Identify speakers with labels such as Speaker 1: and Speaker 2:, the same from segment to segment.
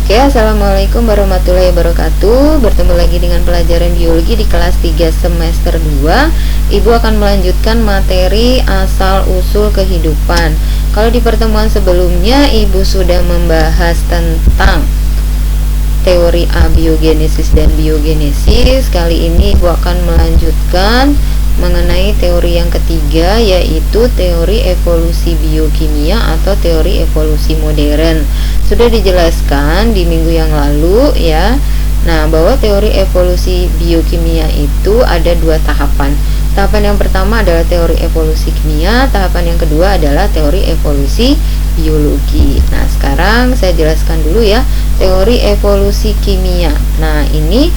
Speaker 1: Oke, assalamualaikum warahmatullahi wabarakatuh. Bertemu lagi dengan pelajaran biologi di kelas 3 semester 2. Ibu akan melanjutkan materi asal-usul kehidupan. Kalau di pertemuan sebelumnya Ibu sudah membahas tentang teori abiogenesis dan biogenesis. Kali ini Ibu akan melanjutkan mengenai teori yang ketiga, yaitu teori evolusi biokimia atau teori evolusi modern. Sudah dijelaskan di minggu yang lalu ya. Nah, bahwa teori evolusi biokimia itu ada dua tahapan. Tahapan yang pertama adalah teori evolusi kimia, tahapan yang kedua adalah teori evolusi biologi. Nah, sekarang saya jelaskan dulu ya teori evolusi kimia. Nah, ini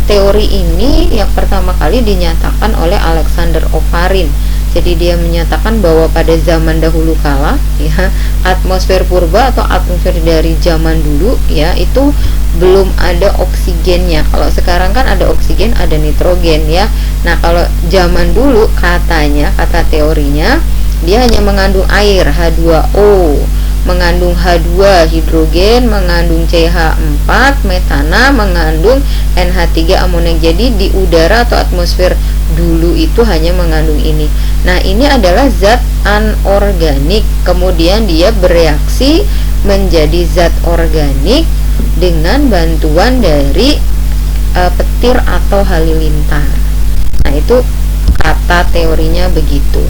Speaker 1: teori ini yang pertama kali dinyatakan oleh Alexander Oparin. Jadi dia menyatakan bahwa pada zaman dahulu kala ya, atmosfer purba atau atmosfer dari zaman dulu ya, itu belum ada oksigennya. Kalau sekarang kan ada oksigen, ada nitrogen ya. Nah, kalau zaman dulu katanya, kata teorinya, dia hanya mengandung air H2O, mengandung H2 hidrogen, mengandung CH4 metana, mengandung NH3 amoniak. Jadi di udara atau atmosfer dulu itu hanya mengandung ini. Nah, ini adalah zat anorganik, kemudian dia bereaksi menjadi zat organik dengan bantuan dari petir atau halilintar. Nah, itu kata teorinya begitu.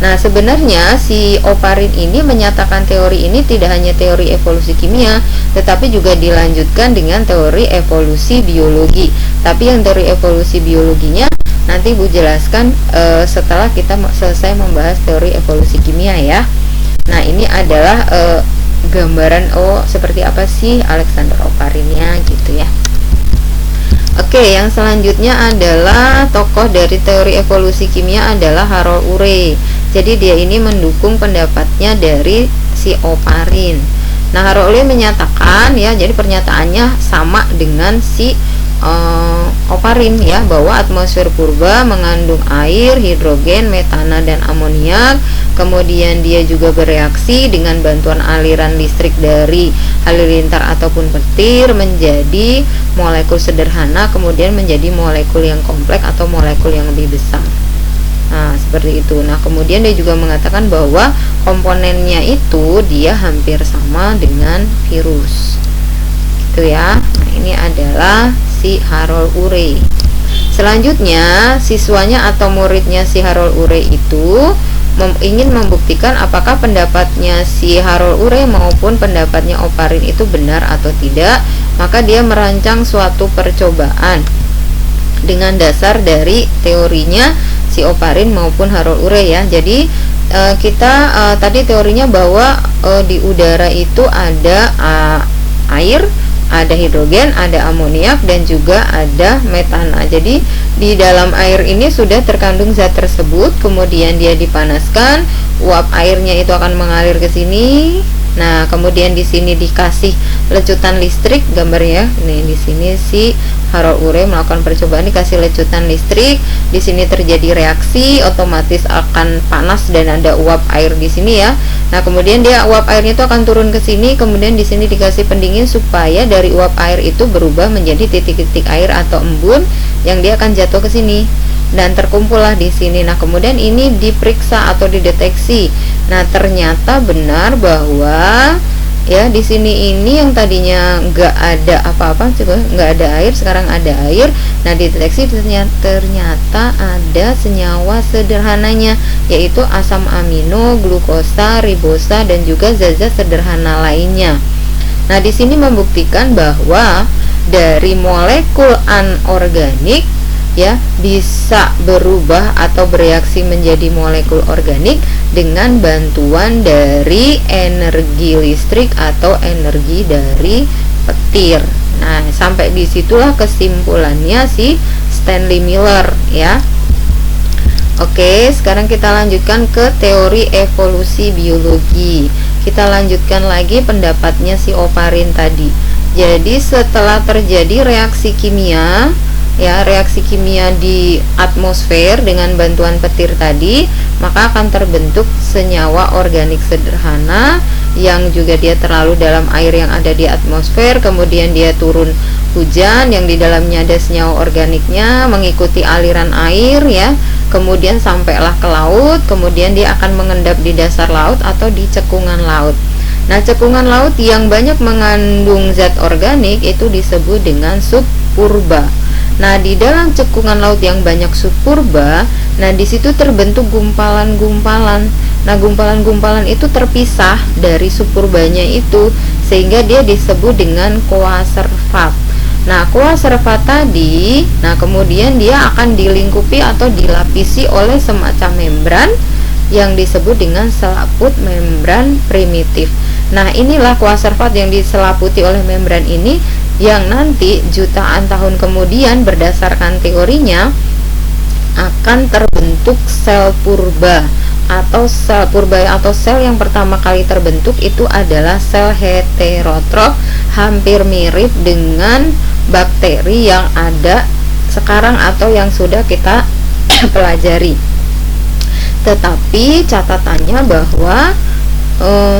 Speaker 1: Nah, sebenarnya si Oparin ini menyatakan teori ini tidak hanya teori evolusi kimia, tetapi juga dilanjutkan dengan teori evolusi biologi. Tapi yang teori evolusi biologinya nanti Bu jelaskan setelah kita selesai membahas teori evolusi kimia ya. Nah, ini adalah gambaran seperti apa sih Alexander Oparinnya gitu ya. Oke, yang selanjutnya adalah tokoh dari teori evolusi kimia adalah Harold Urey. Jadi dia ini mendukung pendapatnya dari si Oparin. Nah, Harold Urey menyatakan ya, jadi pernyataannya sama dengan si Oparin ya, bahwa atmosfer purba mengandung air, hidrogen, metana, dan amoniak. Kemudian dia juga bereaksi dengan bantuan aliran listrik dari halilintar ataupun petir menjadi molekul sederhana, kemudian menjadi molekul yang kompleks atau molekul yang lebih besar. Nah, seperti itu. Nah, kemudian dia juga mengatakan bahwa komponennya itu dia hampir sama dengan virus. Gitu ya. Nah, ini adalah si Harold Urey. Selanjutnya, siswanya atau muridnya si Harold Urey itu ingin membuktikan apakah pendapatnya si Harold Urey maupun pendapatnya Oparin itu benar atau tidak. Maka dia merancang suatu percobaan dengan dasar dari teorinya si Oparin maupun Harold Urey ya. Jadi kita tadi teorinya bahwa di udara itu ada air, ada hidrogen, ada amoniak, dan juga ada metana. Jadi di dalam air ini sudah terkandung zat tersebut, kemudian dia dipanaskan, uap airnya itu akan mengalir ke sini. Nah, kemudian di sini dikasih lecutan listrik, gambarnya. Nih di sini si Harold Urey melakukan percobaan, dikasih lecutan listrik. Di sini terjadi reaksi, otomatis akan panas dan ada uap air di sini ya. Nah, kemudian uap airnya itu akan turun ke sini, kemudian di sini dikasih pendingin supaya dari uap air itu berubah menjadi titik-titik air atau embun yang dia akan jatuh ke sini dan terkumpullah di sini. Nah, kemudian ini diperiksa atau dideteksi. Nah, ternyata benar bahwa ya di sini ini yang tadinya nggak ada apa-apa, coba nggak ada air, sekarang ada air. Nah, dideteksi ternyata ada senyawa sederhananya, yaitu asam amino, glukosa, ribosa, dan juga zat-zat sederhana lainnya. Nah, di sini membuktikan bahwa dari molekul anorganik ya bisa berubah atau bereaksi menjadi molekul organik dengan bantuan dari energi listrik atau energi dari petir. Nah, sampai disitulah kesimpulannya si Stanley Miller ya. Oke, sekarang kita lanjutkan ke teori evolusi biologi. Kita lanjutkan lagi pendapatnya si Oparin tadi. Jadi setelah terjadi reaksi kimia ya reaksi kimia di atmosfer dengan bantuan petir tadi, maka akan terbentuk senyawa organik sederhana yang juga dia terlalu dalam air yang ada di atmosfer, kemudian dia turun hujan yang di dalamnya ada senyawa organiknya mengikuti aliran air ya, kemudian sampailah ke laut, kemudian dia akan mengendap di dasar laut atau di cekungan laut. Nah, cekungan laut yang banyak mengandung zat organik itu disebut dengan subpurba. Nah, di dalam cekungan laut yang banyak subpurba, nah di situ terbentuk gumpalan-gumpalan. Nah, gumpalan-gumpalan itu terpisah dari subpurbanya itu sehingga dia disebut dengan koaservat. Nah, koaservat tadi, nah kemudian dia akan dilingkupi atau dilapisi oleh semacam membran yang disebut dengan selaput membran primitif. Nah, inilah koaservat yang diselaputi oleh membran ini yang nanti jutaan tahun kemudian berdasarkan teorinya akan terbentuk sel purba atau sel purba atau sel yang pertama kali terbentuk itu adalah sel heterotrof, hampir mirip dengan bakteri yang ada sekarang atau yang sudah kita pelajari. Tetapi catatannya bahwa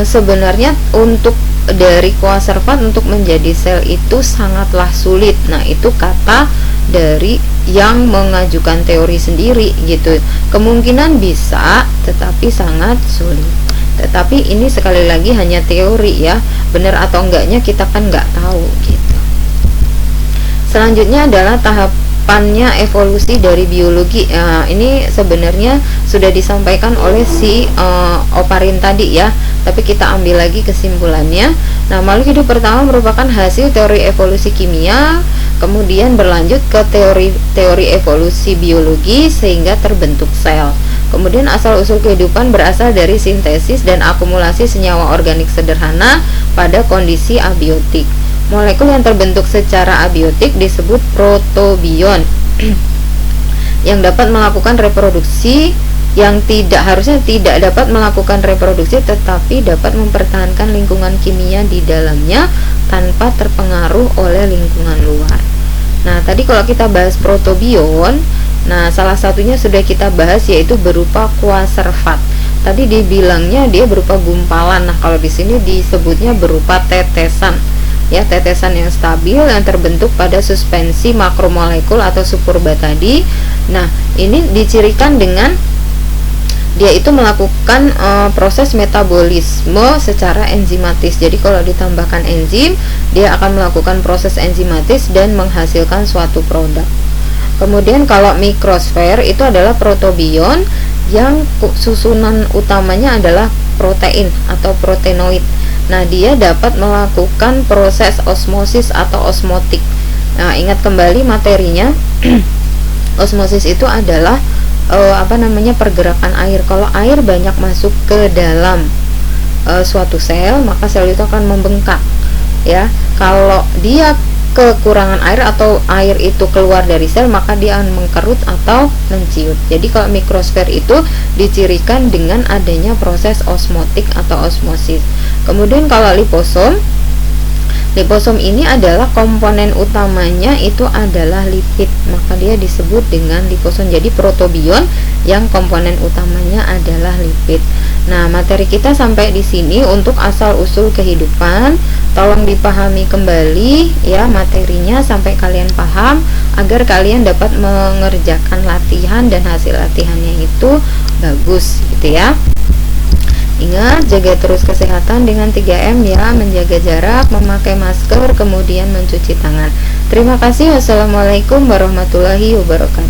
Speaker 1: sebenarnya untuk dari koaservat untuk menjadi sel itu sangatlah sulit. Nah, itu kata dari yang mengajukan teori sendiri gitu. Kemungkinan bisa, tetapi sangat sulit. Tetapi ini sekali lagi hanya teori ya, benar atau enggaknya kita kan nggak tahu gitu. Selanjutnya adalah tahapannya evolusi dari biologi. Ini sebenarnya sudah disampaikan oleh si Oparin tadi ya, tapi kita ambil lagi kesimpulannya. Nah, makhluk hidup pertama merupakan hasil teori evolusi kimia, kemudian berlanjut ke teori evolusi biologi sehingga terbentuk sel. Kemudian asal-usul kehidupan berasal dari sintesis dan akumulasi senyawa organik sederhana pada kondisi abiotik. Molekul yang terbentuk secara abiotik disebut protobion yang dapat melakukan reproduksi, yang harusnya tidak dapat melakukan reproduksi tetapi dapat mempertahankan lingkungan kimia di dalamnya tanpa terpengaruh oleh lingkungan luar. Nah, tadi kalau kita bahas protobion, nah salah satunya sudah kita bahas yaitu berupa koaservat. Tadi dibilangnya dia berupa gumpalan. Nah, kalau di sini disebutnya berupa tetesan. Ya, tetesan yang stabil yang terbentuk pada suspensi makromolekul atau subpurba tadi. Nah, ini dicirikan dengan dia itu melakukan proses metabolisme secara enzimatis. Jadi kalau ditambahkan enzim, dia akan melakukan proses enzimatis dan menghasilkan suatu produk. Kemudian kalau mikrosfer itu adalah protobion yang susunan utamanya adalah protein atau proteinoid. Nah, dia dapat melakukan proses osmosis atau osmotik. Nah, ingat kembali materinya. Osmosis itu adalah pergerakan air. Kalau air banyak masuk ke dalam suatu sel, maka sel itu akan membengkak ya. Kalau dia kekurangan air atau air itu keluar dari sel, maka dia akan mengkerut atau menciut. Jadi kalau mikrosfer itu dicirikan dengan adanya proses osmotik atau osmosis. Kemudian kalau liposom ini adalah komponen utamanya itu adalah lipid, maka dia disebut dengan liposom. Jadi protobion yang komponen utamanya adalah lipid. Nah, materi kita sampai di sini untuk asal usul kehidupan. Tolong dipahami kembali ya materinya sampai kalian paham agar kalian dapat mengerjakan latihan dan hasil latihannya itu bagus gitu ya. Ingat, jaga terus kesehatan dengan 3M ya, menjaga jarak, memakai masker, kemudian mencuci tangan. Terima kasih. Wassalamualaikum warahmatullahi wabarakatuh.